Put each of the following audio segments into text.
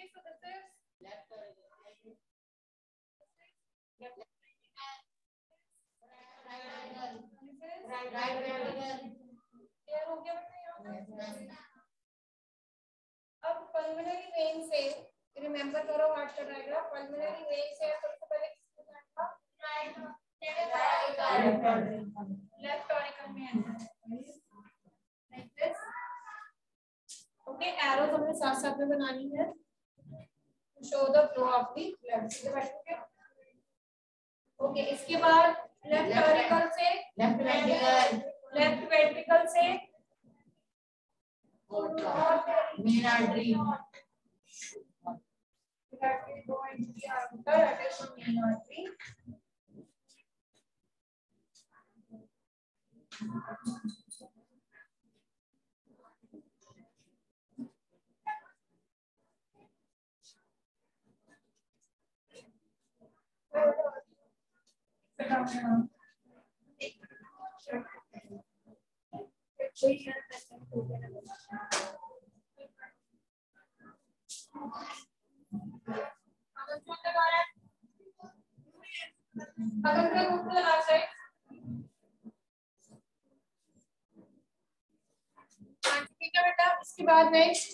Okay, so this is left clear हो गया बेटा? अब पल्मोनरी वेन से रिमेंबर करो हार्ट का डायग्राम। पल्मोनरी वेन से सबसे पहले किसमें जाएगा? लेफ्ट ऑरिकल में लाइक दिस। ओके, एरोज हमने साथ साथ में बनानी है। Show the flow of the blood. Okay, इसके बाद लेफ्ट ऑरिकल से लेफ्ट वेंट्रिकल से मेन आर्टरी ठीक है बेटा। इसके बाद next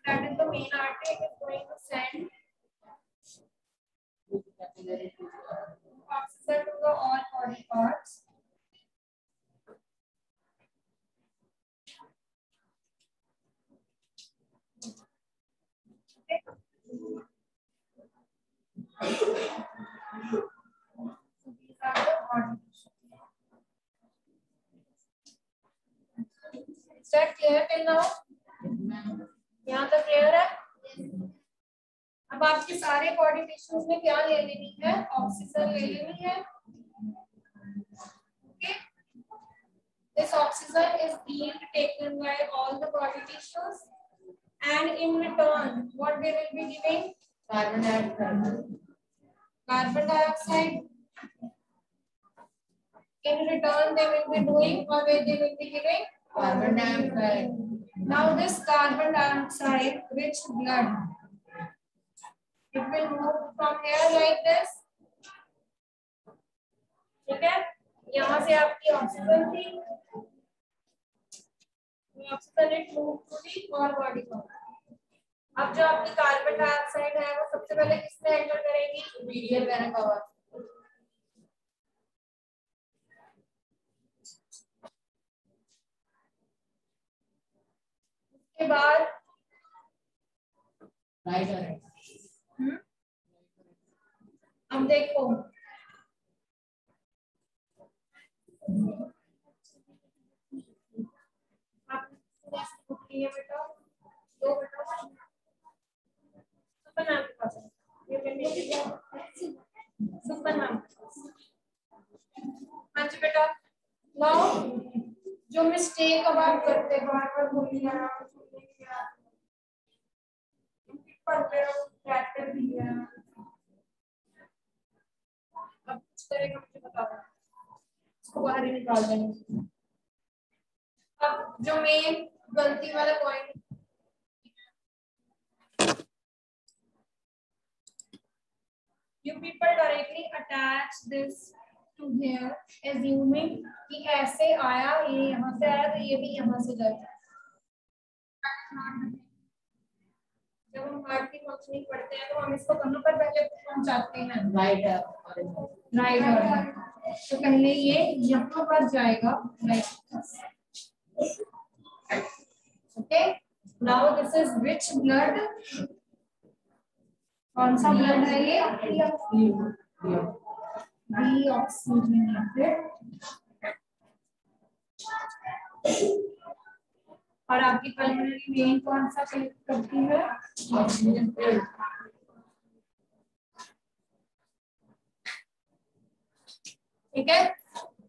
that is the main artery. It is going to send oxygen to the all body parts. Is that clear till now? यहाँ तक क्लियर है? अब आपके सारे बॉडी टिश्यूज में क्या ले लेनी है? ऑक्सीजन ले लेनी है। Okay? This oxygen is being taken by all the body tissues, and in return, what they will be giving? Carbon dioxide. Carbon dioxide. In return, they will be doing, or they will be giving carbon dioxide. Now, this carbon dioxide rich blood, it will move from here like this. ठीक है? यहाँ से आपकी oxygen थी, oxygen it move to the और body को। अब जो आपकी कार्बन डाइऑक्साइड है वो सबसे पहले किसमें एंटर करेगी? मीडियल वेना कवा। उसके बाद अब देखो बेटा, दो बेटा सुपर नाम के पास सुपर नाम। हाँ जी बेटा। नाउ जो मिस्टेक अब आप करते हैं बार बार बोलिए आप ट्रैक्टर भी है। अब कुछ करेगा मुझे बता दो, इसको बाहर ही निकाल देंगे। अब जो मेन गलती वाला point, you people directly attach this to here assuming कि ऐसे आया, ये यहाँ से आया तो ये भी यहाँ से जाएगा। जब हम हार्ट की फंक्शनिंग पढ़ते हैं तो हम इसको कहाँ पर पहले पहुंचाते हैं? राइट। तो पहले ये यहाँ पर जाएगा, right. Okay, now this is rich blood. कौन सा ब्लड है ये? डीऑक्सीजनेटेड। और आपकी पल्मोनरी वेन कौन सा करती है? ऑक्सीजन। ठीक है,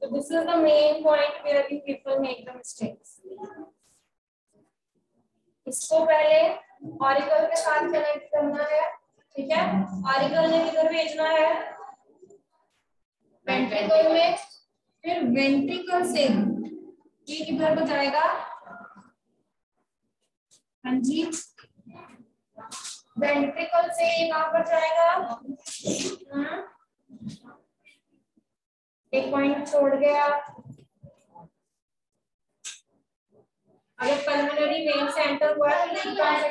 तो this is the main point where we people make the mistakes. इसको पहले ऑरिकल के साथ कनेक्ट करना है। ठीक है, ऑरिकल ने किधर भेजना है? वेंट्रिकल में। फिर वेंट्रिकल से ये किधर को जाएगा? हाँ जी, वेंट्रिकल से कहां पर जाएगा? एक पॉइंट छोड़ गया। अगर पल्मोनरी वेन से एंटर हुआ तो नहीं कहां से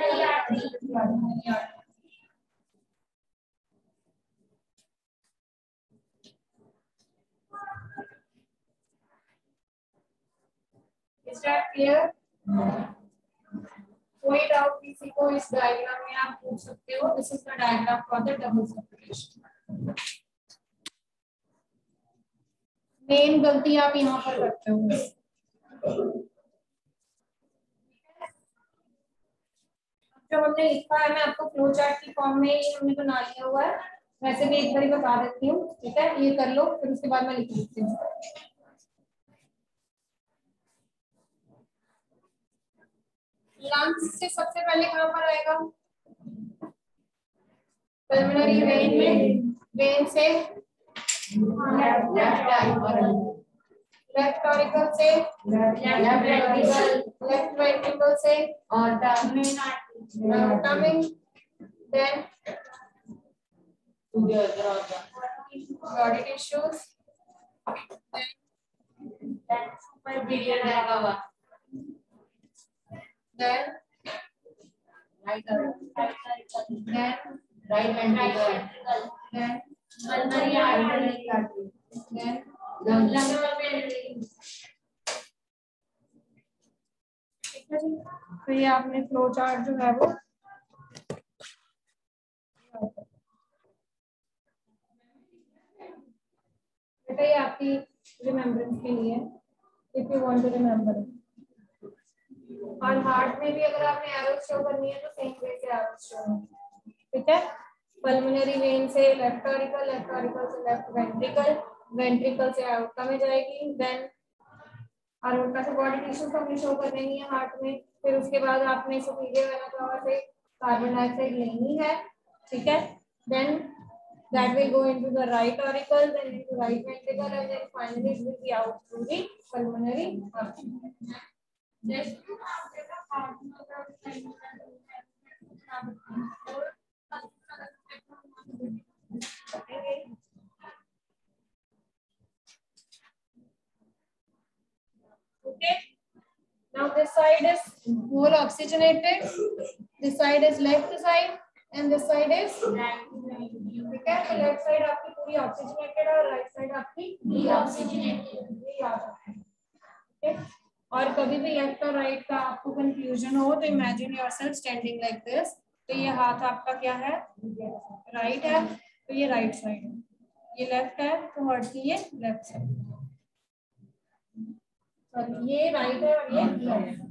इज दैट क्लियर? कोई डाउट किसी को इस डायग्राम में आप पूछ सकते हो। This is the diagram for the double circulation. Main गलती आप यहाँ पर करते हो। जो हमने लिखा है मैं आपको फ्लो चार्ट की फॉर्म में ही हमने बना लिया हुआ है। वैसे भी एक बार बता देती हूँ, ठीक है? ये कर लो, फिर उसके बाद मैं लिख देती हूँ। लंग्स से सबसे पहले कहाँ पर आएगा? पल्मोनरी वेन में, वेन से लेफ्ट ऑरिकल से, लेफ्ट वेंट्रिकल से और coming then body tissues, then superbiliary लगा हुआ, then right ventricle, then right ventricle, then pulmonary artery, then lung ventricle। ठीक है जी। तो ये आपने फ्लो चार्ट जो है वो बेटा ये आपकी रिमेम्बरेंस के लिए, if you want to remember. और हार्ट में भी अगर आपने एरोस शो करनी है तो सेम वे से एरोस शो, ठीक है? पल्मोनरी वेन से लेफ्ट ऑरिकल, लेफ्ट ऑरिकल से लेफ्ट वेंट्रिकल, वेंट्रिकल से आउटका में जाएगी, देन आउटका से बॉडी टिश्यूज हमने शो करने ही है हार्ट में। फिर उसके बाद आपने सुपीरियर वेना कवा से कार्बन डाइऑक्साइड लेनी है, ठीक है? Then that will go into the right auricle, then into right ventricle, and then finally it will be out through the pulmonary artery. Okay. Now this side is more oxygenated. This side is left side, and this side is right. ठीक है? तो left side आपकी पूरी oxygenated है और right side आपकी deoxygenated. ये याद रखना, ठीक है? और कभी भी लेफ्ट और राइट का आपको कंफ्यूजन हो तो imagine yourself standing like this. तो ये हाथ आपका क्या है? राइट है, तो ये राइट साइड है। ये लेफ्ट है तो हार्ट की ये लेफ्ट साइड, सॉरी ये राइट है और ये लेफ्ट।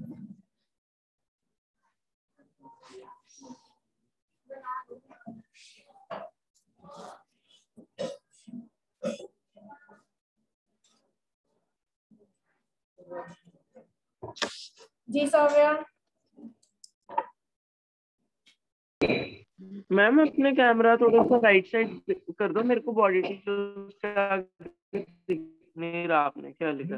जी सौम्या। मैम अपने कैमरा थोड़ा सा राइट साइड कर दो, मेरे को बॉडी टिश्यूज का दिख नहीं रहा। आपने क्या लिखा?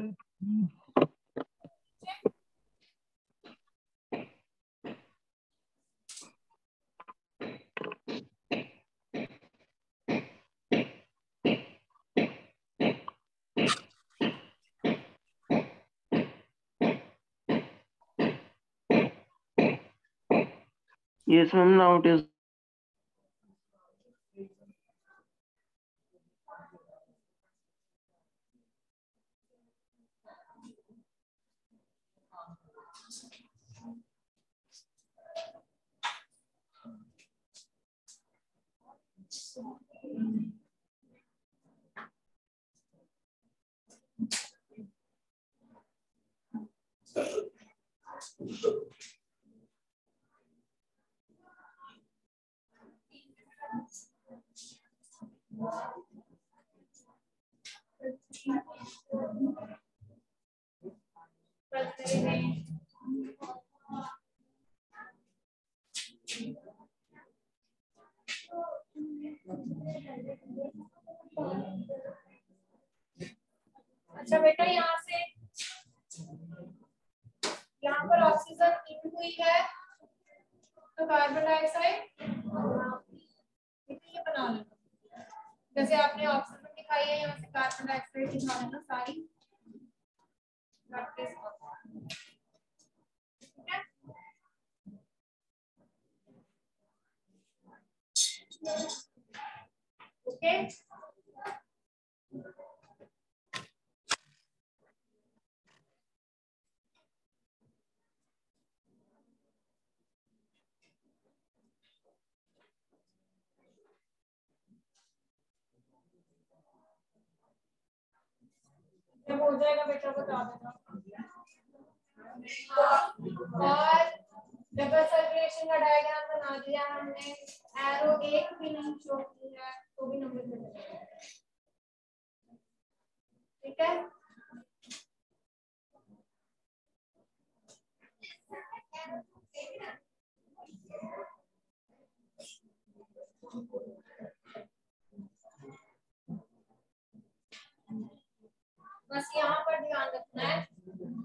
Yes ma'am, now it is. अच्छा बेटा यहाँ से यहाँ पर ऑक्सीजन इन हुई है तो कार्बन डाइऑक्साइड ये बना लेना। जैसे आपने ऑक्सीजन दिखाई है, यहाँ से कार्बन डाइऑक्साइड दिखा लेना सारी। ओके, जब हो जाएगा बेटा बता देना। और डबल सर्कुलेशन का डायग्राम बना दिया हमने, एरो एक भी नहीं शो की है तो भी नंबर मिलेगा। ठीक है, बस यहाँ पर ध्यान रखना है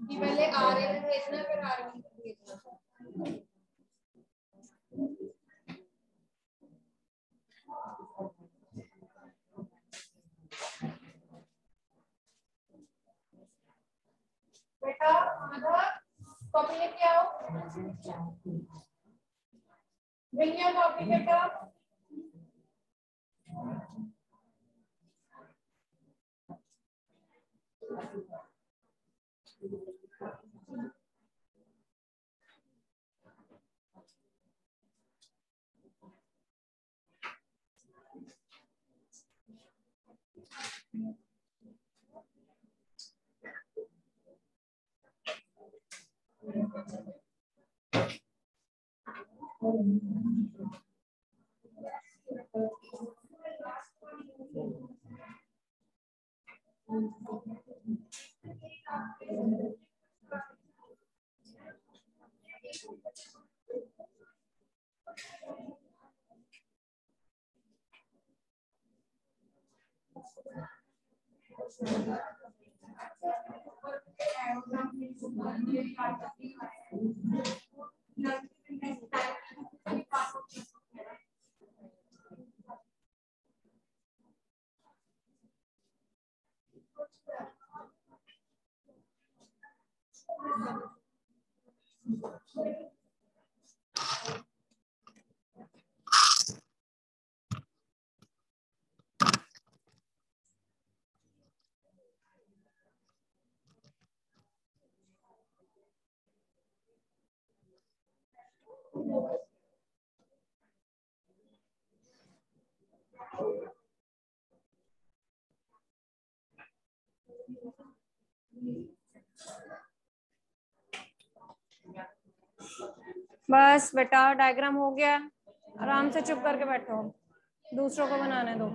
कि पहले आरए में भेजना है फिर आरए में भेजना। बेटा माधव कॉपी लेके आओ, भैया कॉपी बेटा। बस बेटा डायग्राम हो गया, आराम से चुप करके बैठो, दूसरों को बनाने दो।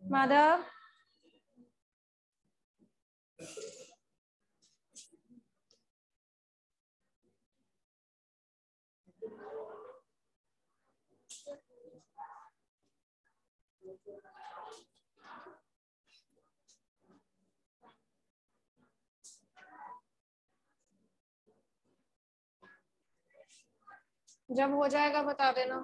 माधव जब हो जाएगा बता देना।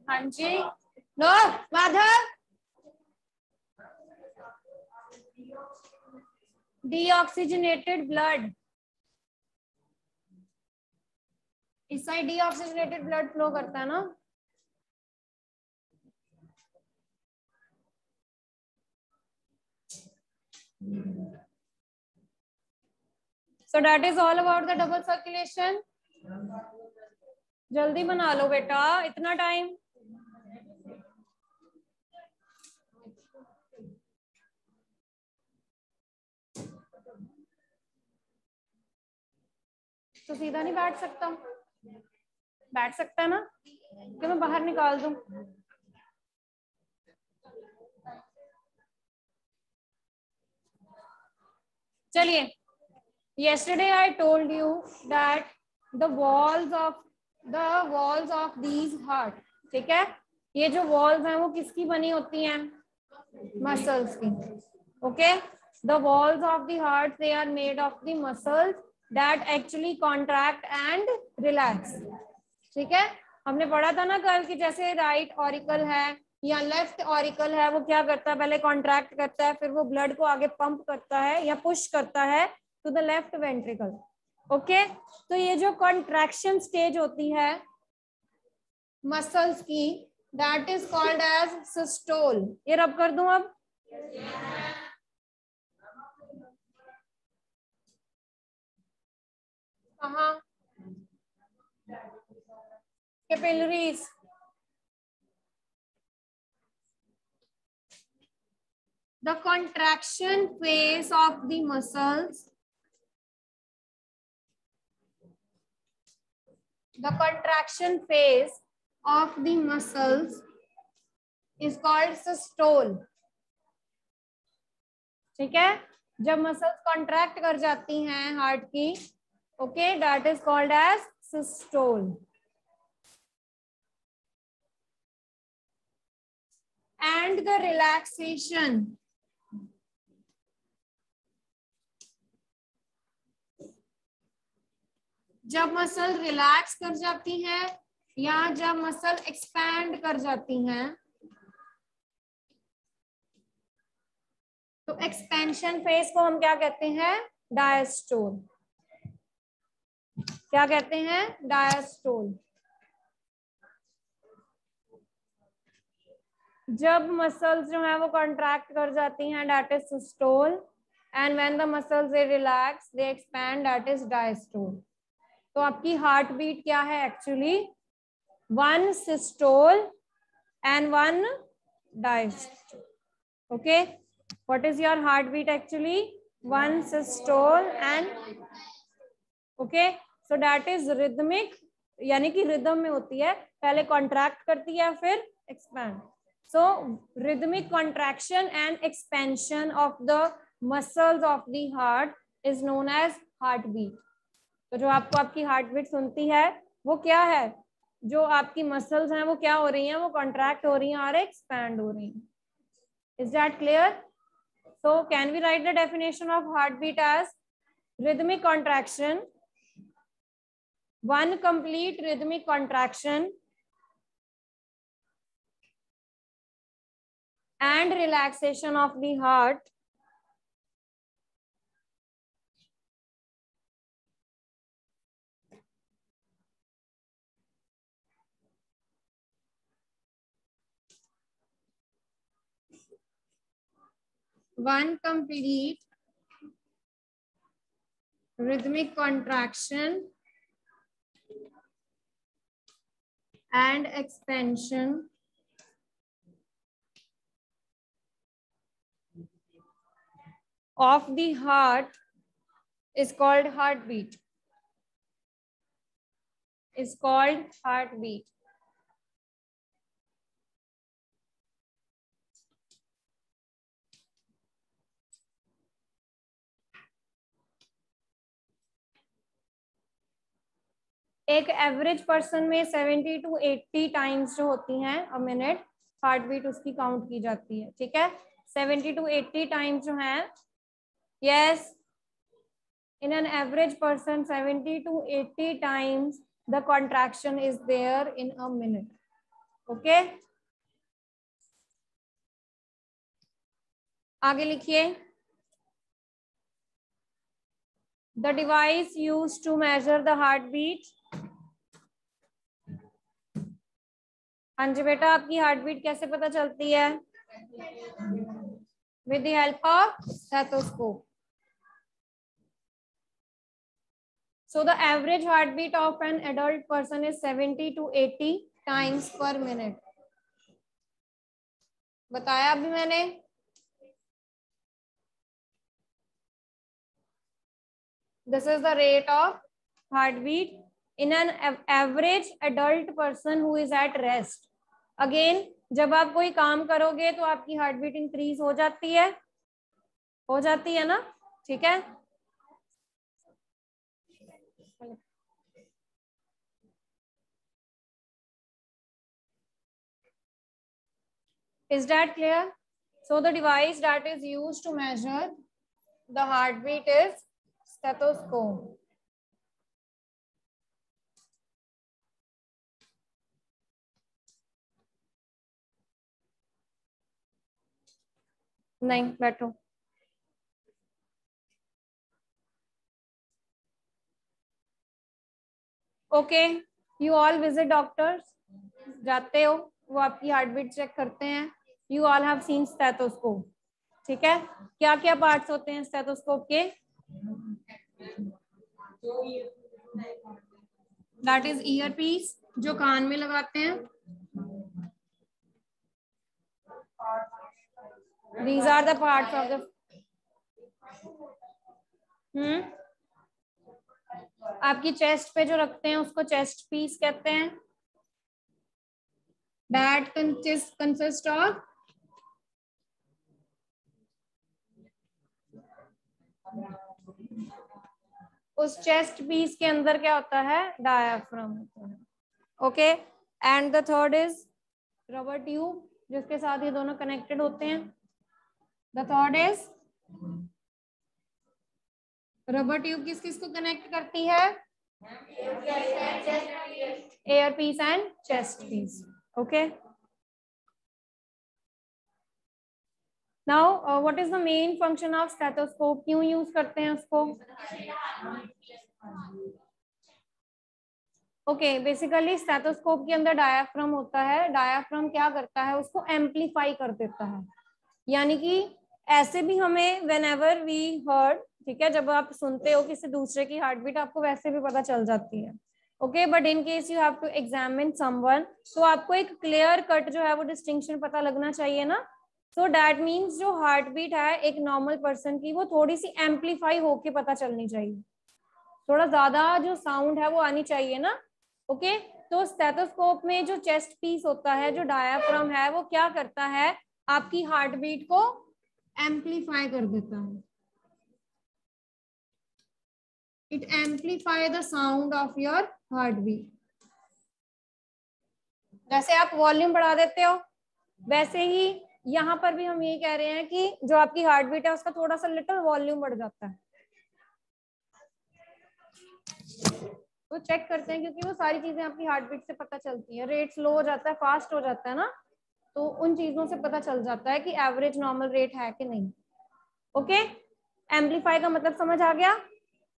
हाँ जी, लो माधव, डीऑक्सीजनेटेड ब्लड, इस साइड डीऑक्सीजनेटेड ब्लड फ्लो करता है ना। So that is all about the double circulation. जल्दी बना लो बेटा, इतना टाइम। तो सीधा नहीं बैठ सकता, बैठ सकता है ना, कि मैं बाहर निकाल दूं। चलिए, yesterday I told you that the walls of these heart, ठीक है, ये जो वॉल्स हैं वो किसकी बनी होती हैं? मसल्स की. Okay, the walls of the heart they are made of the muscles that actually contract and relax. ठीक है, हमने पढ़ा था ना कल कि जैसे राइट ऑरिकल है या लेफ्ट ऑरिकल है, वो क्या करता है? पहले कॉन्ट्रैक्ट करता है, फिर वो ब्लड को आगे पंप करता है या पुश करता है to the left ventricle. Okay, तो ये जो कॉन्ट्रैक्शन स्टेज होती है मसल्स की, that is called as systole. ये रब कर दूं अब? कहाँ? Capillaries. The contraction phase of the muscles, the contraction phase of the muscles is called systole. ठीक है, जब मसल्स कॉन्ट्रैक्ट कर जाती हैं हार्ट की, okay, that is called as systole. And the relaxation, जब मसल रिलैक्स कर जाती हैं या जब मसल एक्सपैंड कर जाती हैं, तो एक्सपेंशन फेज को हम क्या कहते हैं? डायस्टोल. क्या कहते हैं? डायस्टोल. जब मसल्स जो है वो कॉन्ट्रैक्ट कर जाती हैं, that is systole. And when the muscles they relax, they expand, that is diastole. तो आपकी हार्ट बीट क्या है actually? 1 systole and 1 diastole. Okay, what is your heartbeat actually? 1 systole and okay, so that is rhythmic, यानी कि rhythm में होती है, पहले कॉन्ट्रैक्ट करती है फिर expand. So rhythmic contraction and expansion of the muscles of the heart is known as heartbeat. तो जो आपको आपकी हार्टबीट सुनती है वो क्या है? जो आपकी मसल्स हैं वो क्या हो रही हैं? वो कॉन्ट्रैक्ट हो रही हैं और एक्सपैंड हो रही हैं. Is that clear? So can we write the definition of heartbeat as rhythmic contraction, 1 complete rhythmic contraction and relaxation of the heart one complete rhythmic contraction and expansion of the heart is called heartbeat. Is called heartbeat. एक average person में 70 to 80 times जो होती हैं a minute, heart beat उसकी count की जाती है. ठीक है, 70 to 80 टाइम्स जो है. Yes, in an average person 70 to 80 times the contraction is there in a minute. Okay, आगे लिखिए. The device used to measure the heartbeat. हाँ जी बेटा, आपकी हार्टबीट कैसे पता चलती है? With the help of stethoscope. So the average heartbeat of an adult person is 70 to 80 times per minute. बताया अभी मैंने. This is the rate of heartbeat in an average adult person who is at rest. Again, जब आप कोई काम करोगे तो आपकी हार्टबीट इंक्रीज हो जाती है ना? ठीक है. Is that clear? So the device that is used to measure the heartbeat is stethoscope. नहीं बैठो. Okay, you all visit doctors, जाते हो, वो आपकी हार्ट बीट चेक करते हैं. You all have seen stethoscope. ठीक है, क्या क्या पार्ट्स होते हैं स्टेथोस्कोप के? दैट इज ईयर पीस, जो कान में लगाते हैं. These are the parts of the आपकी चेस्ट पे जो रखते हैं उसको चेस्ट पीस कहते हैं. That consists of उस चेस्ट पीस के अंदर क्या होता है? डायाफ्राम होता है. Okay, and the third is rubber tube, जिसके साथ ये दोनों कनेक्टेड होते हैं. The third is rubber tube किस किस को कनेक्ट करती है? Air piece and chest piece. Okay, now what is the main function of stethoscope? क्यों यूज करते हैं उसको? ओके, बेसिकली स्टेथोस्कोप के अंदर डायाफ्राम होता है. डायाफ्राम क्या करता है? उसको एम्पलीफाई कर देता है. यानी कि ऐसे भी हमें व्हेनेवर वी हर्ड, ठीक है, जब आप सुनते हो किसी दूसरे की हार्ट बीट, आपको वैसे भी पता चल जाती है. Okay, but in case you have to examine someone, तो आपको एक क्लियर कट जो है वो डिस्टिंक्शन पता लगना चाहिए ना. सो दैट मीन्स जो हार्ट बीट है एक नॉर्मल पर्सन की, वो थोड़ी सी एम्पलीफाई होके पता चलनी चाहिए. थोड़ा ज्यादा जो साउंड है वो आनी चाहिए ना. ओके, तो स्टेथोस्कोप में जो चेस्ट पीस होता है, जो डायाफ्राम है, वो क्या करता है? आपकी हार्ट बीट को एम्पलीफाई कर देता है. It amplify the sound of your heart beat. जैसे आप वॉल्यूम बढ़ा देते हो, वैसे ही यहाँ पर भी हम ये कह रहे हैं कि जो आपकी हार्ट बीट है उसका थोड़ा सा लिटिल वॉल्यूम बढ़ जाता है. तो चेक करते हैं, क्योंकि वो सारी चीजें आपकी हार्ट बीट से पता चलती है. रेट स्लो हो जाता है, फास्ट हो जाता है ना, तो उन चीजों से पता चल जाता है कि एवरेज नॉर्मल रेट है कि नहीं. ओके, एम्पलीफाई का मतलब समझ आ गया?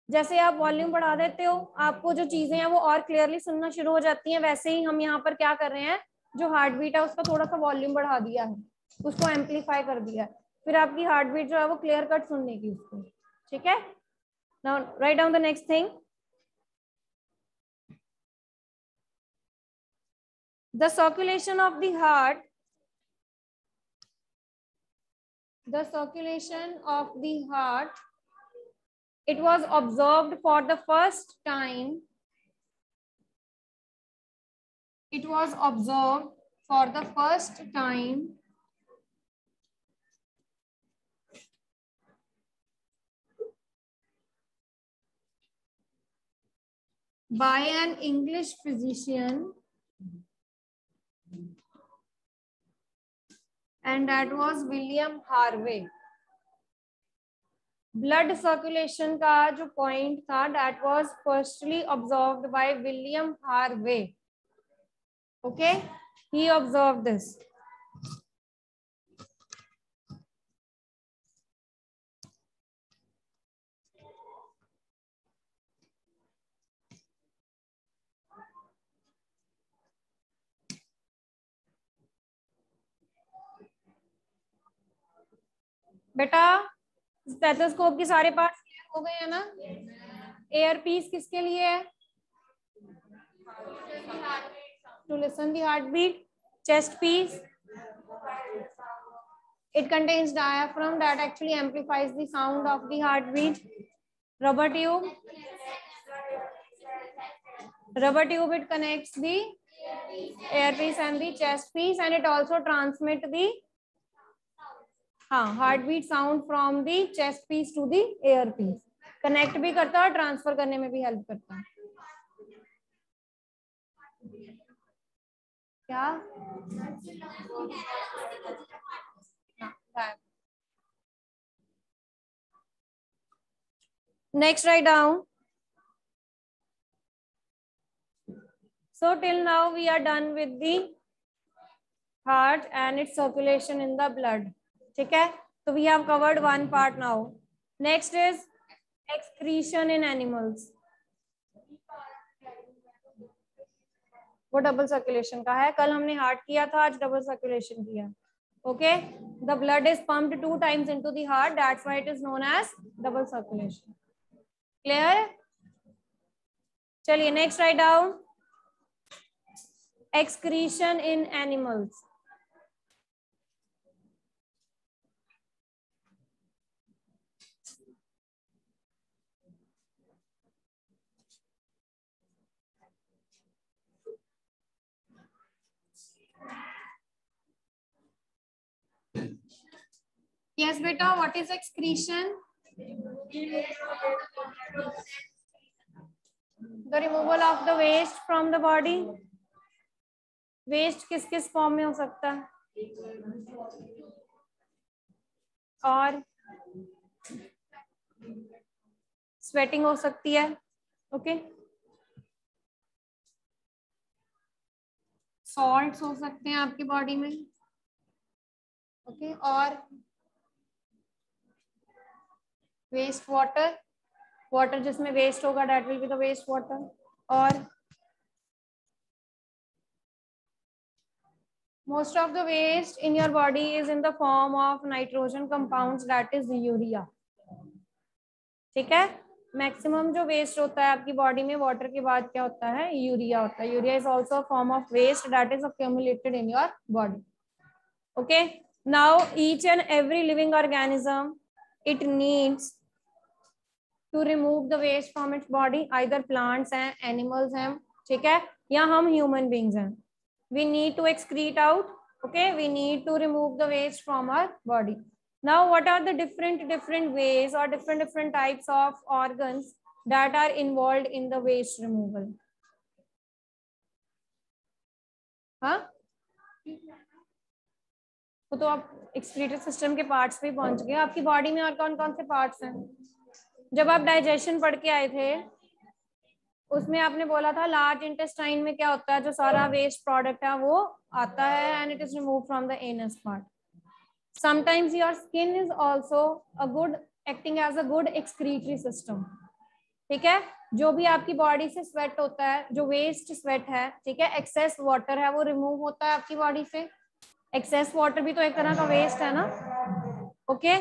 जैसे आप वॉल्यूम बढ़ा देते हो, आपको जो चीजें हैं वो और क्लियरली सुनना शुरू हो जाती हैं. वैसे ही हम यहाँ पर क्या कर रहे हैं? जो हार्ट बीट है उसका थोड़ा सा वॉल्यूम बढ़ा दिया है, उसको एम्पलीफाई कर दिया है, फिर आपकी हार्ट बीट जो है वो क्लियर कट सुनने की उसको. ठीक है, now write down the next thing. The circulation of the heart, it was observed for the first time. It was observed for the first time by an English physician, and that was William Harvey. Blood circulation का जो point था, that was firstly observed by William Harvey. Okay, he observed this. बेटा stethoscope के सारे parts clear हो गए हैं ना? एयर पीस किसके लिए है? To listen the heart beat. Chest piece, it contains diaphragm that actually amplifies the sound of the heartbeat. Rubber tube, it connects the air piece and the chest piece, and it also transmits the heartbeat sound from the chest piece to the air piece. Connect भी करता है, transfer करने में भी help करता है. क्या next write down. So till now we are done with the heart and its circulation in the blood. ठीक है, so we have covered one part now. Next is excretion in animals. वो double circulation का है, कल हमने heart किया था, आज डबल सर्कुलेशन किया. Okay, the blood is pumped 2 times into the heart, that's why it is known as double circulation. Clear? चलिए next write down excretion in animals. Yes beta, what is excretion? The removal of the waste from the body. Waste किस किस form में हो सकता है? और sweating हो सकती है. ओके, सॉल्ट्स हो सकते हैं आपकी बॉडी में. ओके, और वेस्ट वाटर, वाटर जिसमें वेस्ट होगा that will be the waste water. और most of the waste in your body is in the form of nitrogen compounds, that is urea. ठीक है, मैक्सिमम जो वेस्ट होता है आपकी बॉडी में वाटर के बाद क्या होता है? यूरिया होता है. Urea is also a form of waste that is accumulated in your body. Okay, now each and every living organism it needs to remove the waste from its body. Either plants हैं, animals हैं, ठीक है, या हम human beings हैं. We need to excrete out. Okay, we need to remove the waste from our body. Now what are the different ways or different types of organs that are involved in the waste removal? हाँ, तो आप excretory system के parts पे पहुंच गए. आपकी body में और कौन कौन से पार्ट्स हैं? जब आप डाइजेशन पढ़ के आए थे उसमें आपने बोला था लार्ज इंटेस्टाइन में क्या होता है, जो सारा वेस्ट प्रोडक्ट है वो आता है and it is remove from the anus part. Sometimes your skin is also a good acting as a good excretory system. ठीक है, जो भी आपकी बॉडी से स्वेट होता है, जो वेस्ट स्वेट है, ठीक है, एक्सेस वाटर है, वो रिमूव होता है आपकी बॉडी से. एक्सेस वाटर भी तो एक तरह का वेस्ट है ना. ओके,